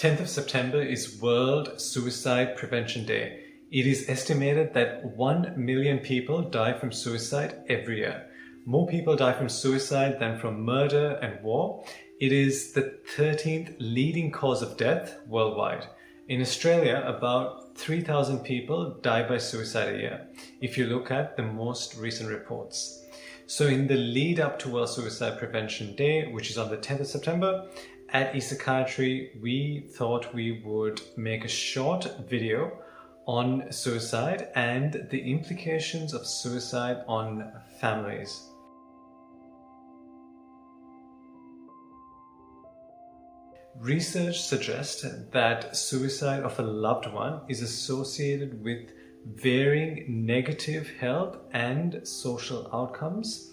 10th of September is World Suicide Prevention Day. It is estimated that 1 million people die from suicide every year. More people die from suicide than from murder and war. It is the 13th leading cause of death worldwide. In Australia, about 3,000 people die by suicide a year, if you look at the most recent reports. So in the lead up to World Suicide Prevention Day, which is on the 10th of September, at ePsychiatry, we thought we would make a short video on suicide and the implications of suicide on families. Research suggests that suicide of a loved one is associated with varying negative health and social outcomes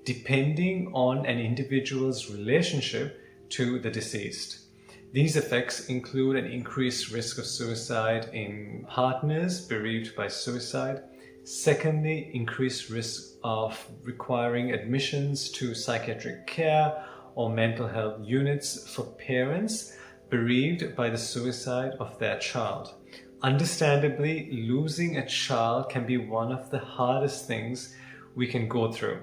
depending on an individual's relationship to the deceased. These effects include an increased risk of suicide in partners bereaved by suicide. Secondly, increased risk of requiring admissions to psychiatric care or mental health units for parents bereaved by the suicide of their child. Understandably, losing a child can be one of the hardest things we can go through.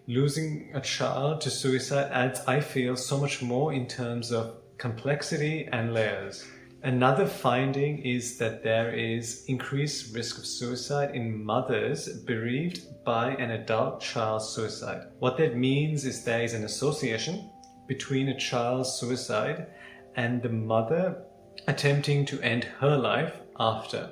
Losing a child to suicide adds, I feel, so much more in terms of complexity and layers. Another finding is that there is increased risk of suicide in mothers bereaved by an adult child's suicide. What that means is there is an association between a child's suicide and the mother attempting to end her life after.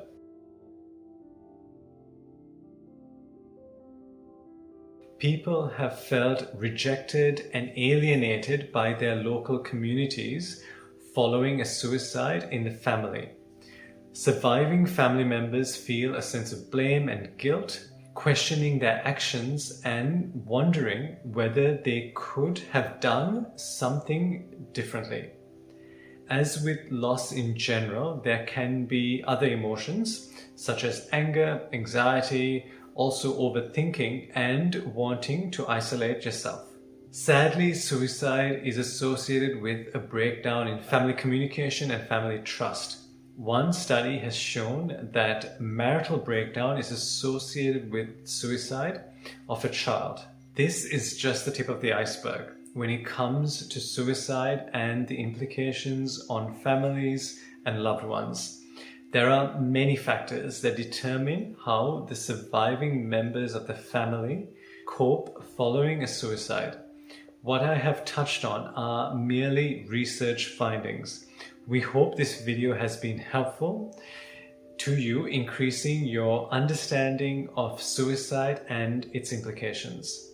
People have felt rejected and alienated by their local communities following a suicide in the family. Surviving family members feel a sense of blame and guilt, questioning their actions and wondering whether they could have done something differently. As with loss in general, there can be other emotions such as anger, anxiety, also overthinking and wanting to isolate yourself. Sadly, suicide is associated with a breakdown in family communication and family trust. One study has shown that marital breakdown is associated with suicide of a child. This is just the tip of the iceberg when it comes to suicide and the implications on families and loved ones. There are many factors that determine how the surviving members of the family cope following a suicide. What I have touched on are merely research findings. We hope this video has been helpful to you, increasing your understanding of suicide and its implications.